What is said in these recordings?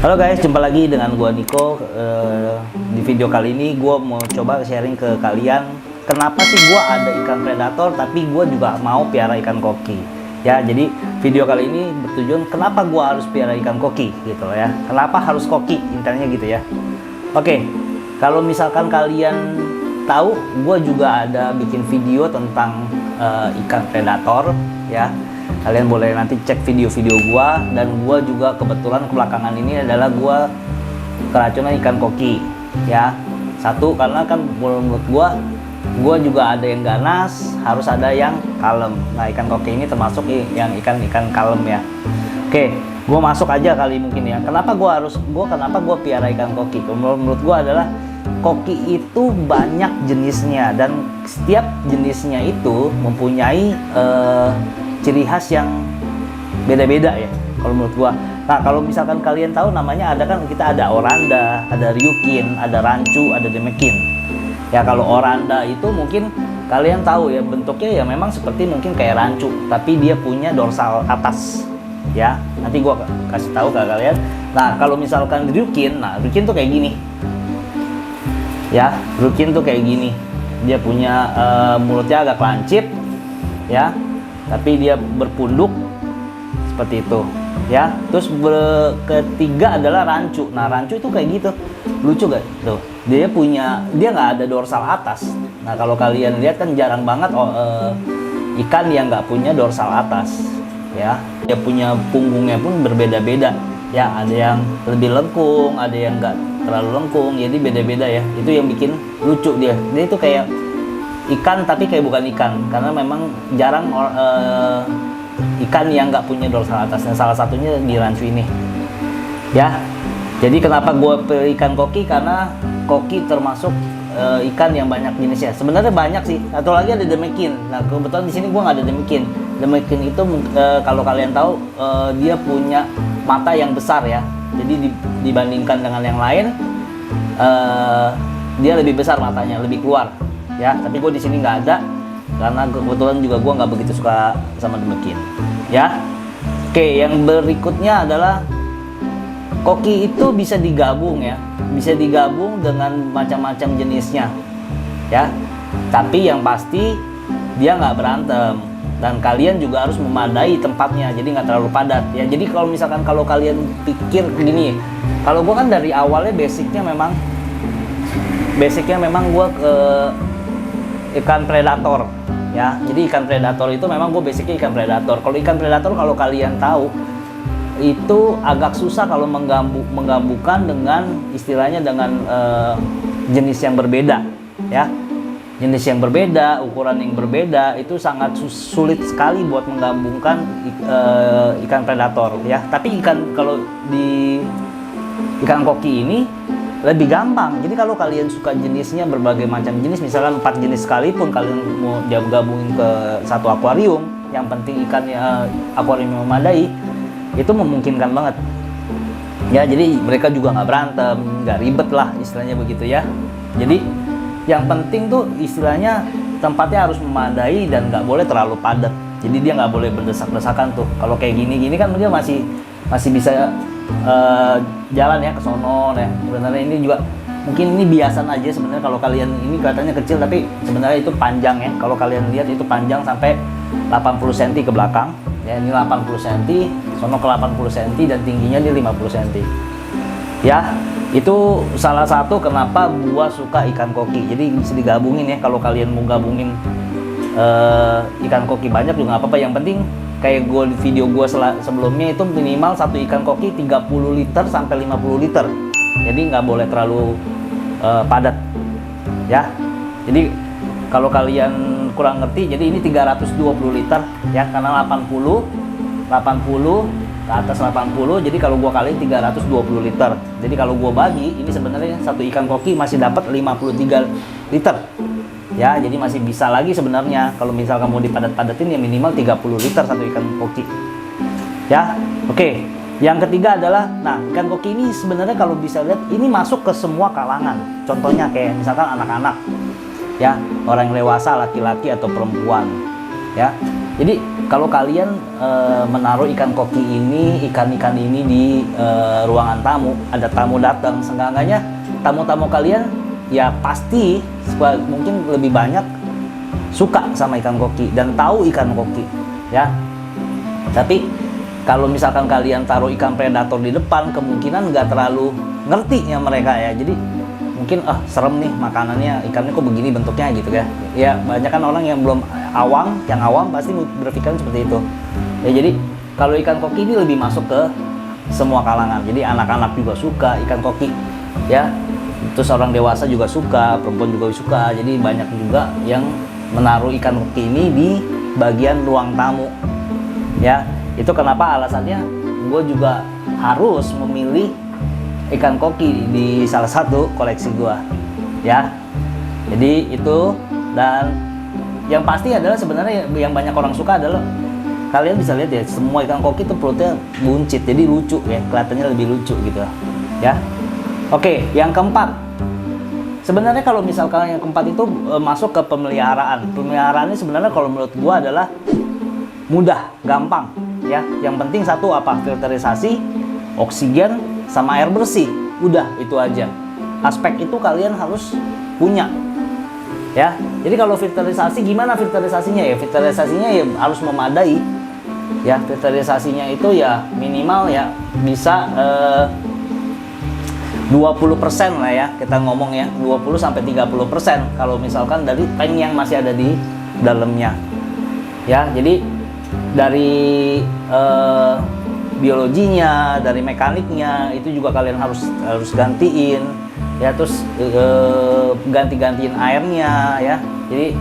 Halo guys, jumpa lagi dengan gua Niko. Di video kali ini gua mau coba sharing ke kalian kenapa sih gua ada ikan predator tapi gua juga mau piara ikan koki. Ya, jadi video kali ini bertujuan kenapa gua harus piara ikan koki gitu ya. Kenapa harus koki, intinya gitu ya. Oke, kalau misalkan kalian tahu, gua juga ada bikin video tentang ikan predator ya. Kalian boleh nanti cek video-video gua, dan gua juga kebetulan belakangan ini adalah gua keracunan ikan koki ya. Satu, karena kan menurut gua juga ada yang ganas, harus ada yang kalem. Nah, ikan koki ini termasuk yang ikan kalem ya. Oke, gua masuk aja kali mungkin ya. Kenapa gua piara ikan koki? Menurut gua adalah koki itu banyak jenisnya, dan setiap jenisnya itu mempunyai ciri khas yang beda-beda ya kalau menurut gua. Nah, kalau misalkan kalian tahu namanya, kita ada oranda, ada ryukin, ada rancu, ada demekin. Ya, kalau oranda itu mungkin kalian tahu ya, bentuknya ya memang seperti mungkin kayak rancu, tapi dia punya dorsal atas. Ya, nanti gua kasih tahu ke kalian. Nah, kalau misalkan ryukin, ryukin tuh kayak gini. Ya, ryukin tuh kayak gini. Dia punya mulutnya agak lancip ya, tapi dia berpunduk seperti itu ya. Terus ketiga adalah rancu. Nah, rancu itu kayak gitu, lucu gak tuh, dia nggak ada dorsal atas. Nah, kalau kalian lihat kan jarang banget ikan yang nggak punya dorsal atas ya. Dia punya punggungnya pun berbeda-beda ya, ada yang lebih lengkung, ada yang nggak terlalu lengkung, jadi beda-beda ya. Itu yang bikin lucu dia itu kayak ikan tapi kayak bukan ikan, karena memang jarang ikan yang nggak punya dorsal atasnya. Salah satunya di rancu ini ya. Jadi kenapa gue pilih ikan koki, karena koki termasuk ikan yang banyak jenisnya. Sebenarnya banyak sih. Atau lagi ada demekin. Nah, kebetulan di sini gue nggak ada demekin. Demekin itu kalau kalian tahu, dia punya mata yang besar ya. Jadi dibandingkan dengan yang lain, dia lebih besar matanya, lebih keluar ya. Tapi gue di sini nggak ada, karena kebetulan juga gue nggak begitu suka sama demekin ya. Oke, yang berikutnya adalah koki itu bisa digabung ya, bisa digabung dengan macam-macam jenisnya ya. Tapi yang pasti dia nggak berantem, dan kalian juga harus memadai tempatnya, jadi nggak terlalu padat ya. Jadi kalau misalkan kalau kalian pikir gini, kalau gue kan dari awalnya basicnya memang gue ke ikan predator ya. Jadi ikan predator itu memang gue basicnya ikan predator. Kalau ikan predator, kalau kalian tahu, itu agak susah kalau menggabungkan dengan istilahnya dengan jenis yang berbeda ya. Jenis yang berbeda, ukuran yang berbeda, itu sangat sulit sekali buat menggabungkan ikan predator ya. Tapi kalau di ikan koki ini lebih gampang. Jadi kalau kalian suka jenisnya berbagai macam jenis, misalkan 4 jenis sekalipun kalian mau gabungin ke satu akuarium, yang penting ikannya akuarium memadai, itu memungkinkan banget ya. Jadi mereka juga nggak berantem, nggak ribet lah istilahnya begitu ya. Jadi yang penting tuh istilahnya tempatnya harus memadai dan nggak boleh terlalu padat. Jadi dia nggak boleh berdesak-desakan tuh. Kalau kayak gini kan dia masih bisa jalan ya ke sono ya. Sebenarnya ini juga mungkin ini biasan aja sebenarnya. Kalau kalian ini kelihatannya kecil, tapi sebenarnya itu panjang ya. Kalau kalian lihat itu panjang sampai 80 cm ke belakang ya. Ini 80 cm, sono ke 80 cm, dan tingginya di 50 cm ya. Itu salah satu kenapa gua suka ikan koki. Jadi bisa digabungin ya. Kalau kalian mau gabungin ikan koki banyak juga nggak apa-apa. Yang penting kayak di video gue sebelumnya itu minimal satu ikan koki 30 liter sampai 50 liter. Jadi nggak boleh terlalu padat ya. Jadi kalau kalian kurang ngerti, jadi ini 320 liter ya, karena 80 ke atas 80. Jadi kalau gua kali 320 liter. Jadi kalau gua bagi, ini sebenarnya satu ikan koki masih dapat 53 liter. Ya, jadi masih bisa lagi sebenarnya. Kalau misalkan mau dipadat-padatin ya minimal 30 liter satu ikan koki. Ya. Oke. Yang ketiga adalah, ikan koki ini sebenarnya kalau bisa lihat ini masuk ke semua kalangan. Contohnya kayak misalkan anak-anak. Ya, orang yang dewasa, laki-laki atau perempuan. Ya. Jadi kalau kalian menaruh ikan koki ini, ikan-ikan ini di ruangan tamu, ada tamu datang, seenggaknya tamu-tamu kalian ya pasti mungkin lebih banyak suka sama ikan koki dan tahu ikan koki ya. Tapi kalau misalkan kalian taruh ikan predator di depan, kemungkinan nggak terlalu ngerti ya mereka ya. Jadi mungkin serem nih makanannya, ikannya kok begini bentuknya gitu ya. Ya banyak kan orang yang belum yang awam pasti berpikiran seperti itu. Ya jadi kalau ikan koki ini lebih masuk ke semua kalangan. Jadi anak-anak juga suka ikan koki ya. Terus orang dewasa juga suka, perempuan juga suka. Jadi banyak juga yang menaruh ikan koki ini di bagian ruang tamu. Ya, itu kenapa alasannya gue juga harus memilih ikan koki di salah satu koleksi gue. Ya. Jadi itu, dan yang pasti adalah sebenarnya yang banyak orang suka adalah kalian bisa lihat ya, semua ikan koki itu perutnya buncit, jadi lucu ya, kelihatannya lebih lucu gitu ya. Oke, yang keempat, sebenarnya kalau misalkan yang keempat itu masuk ke pemeliharaan. Pemeliharaannya sebenarnya kalau menurut gua adalah mudah, gampang ya. Yang penting satu apa? Filterisasi, oksigen, sama air bersih. Udah, itu aja. Aspek itu kalian harus punya. Ya. Jadi kalau filterisasi, gimana filterisasinya ya? Filterisasinya ya harus memadai. Ya, filterisasinya itu ya minimal ya bisa 20% lah ya, kita ngomong ya, 20-30% kalau misalkan dari tank yang masih ada di dalamnya ya. Jadi dari biologinya, dari mekaniknya itu juga kalian harus gantiin ya. Terus ganti-gantiin airnya ya. Jadi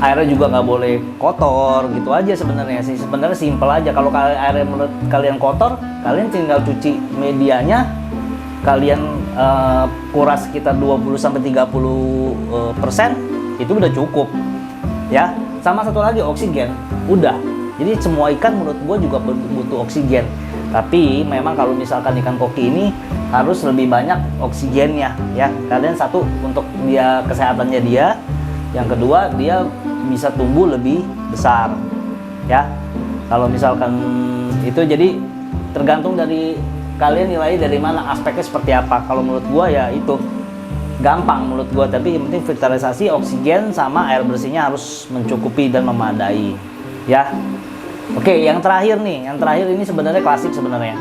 airnya juga nggak boleh kotor gitu aja sebenarnya sih. Sebenarnya simpel aja. Kalau airnya menurut kalian kotor, kalian tinggal cuci medianya, kalian kuras sekitar 20-30%, itu udah cukup ya. Sama satu lagi oksigen, udah. Jadi semua ikan menurut gue juga butuh oksigen, tapi memang kalau misalkan ikan koki ini harus lebih banyak oksigennya ya. Kalian satu untuk dia kesehatannya dia, yang kedua dia bisa tumbuh lebih besar ya. Kalau misalkan itu, jadi tergantung dari kalian nilai dari mana, aspeknya seperti apa. Kalau menurut gua ya itu gampang menurut gua, tapi yang penting filterisasi, oksigen, sama air bersihnya harus mencukupi dan memadai ya. Oke, yang terakhir nih, yang terakhir ini sebenarnya klasik sebenarnya.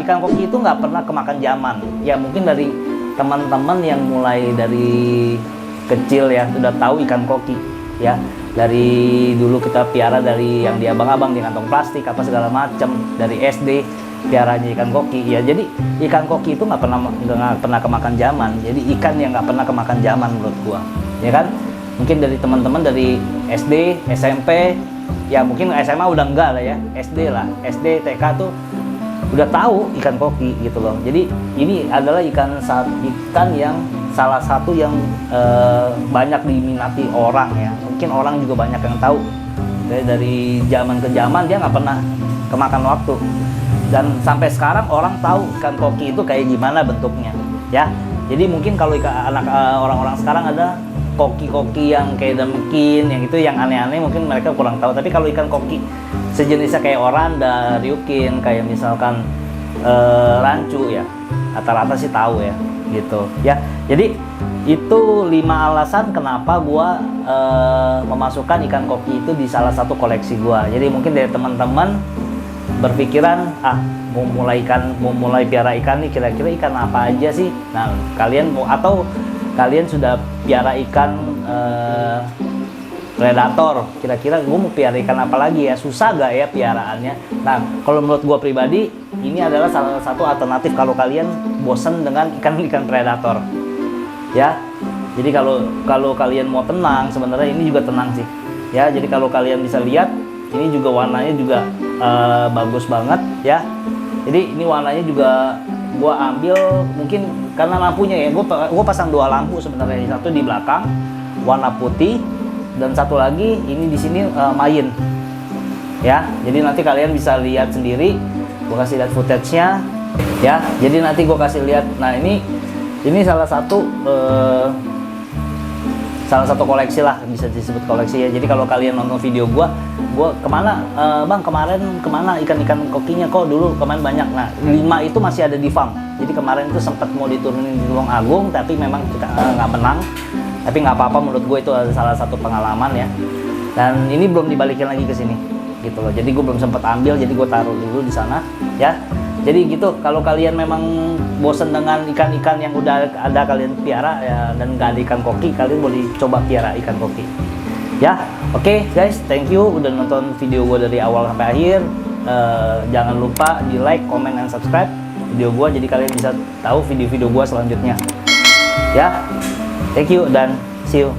Ikan koki itu nggak pernah kemakan zaman ya. Mungkin dari teman-teman yang mulai dari kecil ya sudah tahu ikan koki ya. Dari dulu kita piara dari yang di abang-abang di kantong plastik apa segala macam, dari SD piaranya ikan koki ya. Jadi ikan koki itu nggak pernah kemakan zaman. Jadi ikan yang nggak pernah kemakan zaman menurut gua ya kan. Mungkin dari teman-teman dari SD, SMP ya, mungkin SMA udah enggak lah ya, SD lah, SD, TK tuh udah tahu ikan koki gitu loh. Jadi ini adalah ikan yang salah satu yang banyak diminati orang ya. Mungkin orang juga banyak yang tahu. Dari zaman ke zaman dia nggak pernah kemakan waktu. Dan sampai sekarang orang tahu ikan koki itu kayak gimana bentuknya ya. Jadi mungkin kalau orang-orang sekarang ada koki-koki yang kayak demkin, yang itu yang aneh-aneh mungkin mereka kurang tahu. Tapi kalau ikan koki sejenisnya kayak oranda, ryukin, kayak misalkan rancu ya, rata-rata sih tahu ya gitu ya. Jadi itu 5 alasan kenapa gua memasukkan ikan koki itu di salah satu koleksi gua. Jadi mungkin dari teman-teman berpikiran mau mulai piara ikan nih, kira-kira ikan apa aja sih? Nah, kalian atau kalian sudah piara ikan predator, kira-kira gue mau piara ikan apa lagi ya? Susah gak ya piaraannya? Nah, kalau menurut gue pribadi ini adalah salah satu alternatif kalau kalian bosen dengan ikan predator ya. Jadi kalau kalian mau tenang, sebenarnya ini juga tenang sih ya. Jadi kalau kalian bisa lihat, ini juga warnanya juga bagus banget ya. Jadi ini warnanya juga gua ambil mungkin karena lampunya ya. Gua pasang 2 lampu sebenarnya. Satu di belakang warna putih dan satu lagi ini di sini main. Ya. Jadi nanti kalian bisa lihat sendiri. Gua kasih lihat footage-nya ya. Jadi nanti gua kasih lihat. Nah, ini salah satu salah satu koleksi lah, bisa disebut koleksi ya. Jadi kalau kalian nonton video gua kemana bang kemana ikan-ikan kokinya kok dulu kemarin banyak. Nah 5 itu masih ada di farm. Jadi kemarin itu sempat mau diturunin di Tulung Agung, tapi memang kita nggak menang. Tapi nggak apa-apa, menurut gue itu ada salah satu pengalaman ya. Dan ini belum dibalikin lagi ke sini gitu loh. Jadi gue belum sempat ambil, jadi gue taruh dulu di sana ya. Jadi gitu, kalau kalian memang bosen dengan ikan-ikan yang udah ada kalian piara ya, dan nggak ada ikan koki, kalian boleh coba piara ikan koki. Ya, oke guys, thank you udah nonton video gue dari awal sampai akhir. Jangan lupa di like, comment, dan subscribe video gue, jadi kalian bisa tahu video-video gue selanjutnya. Ya, thank you dan see you.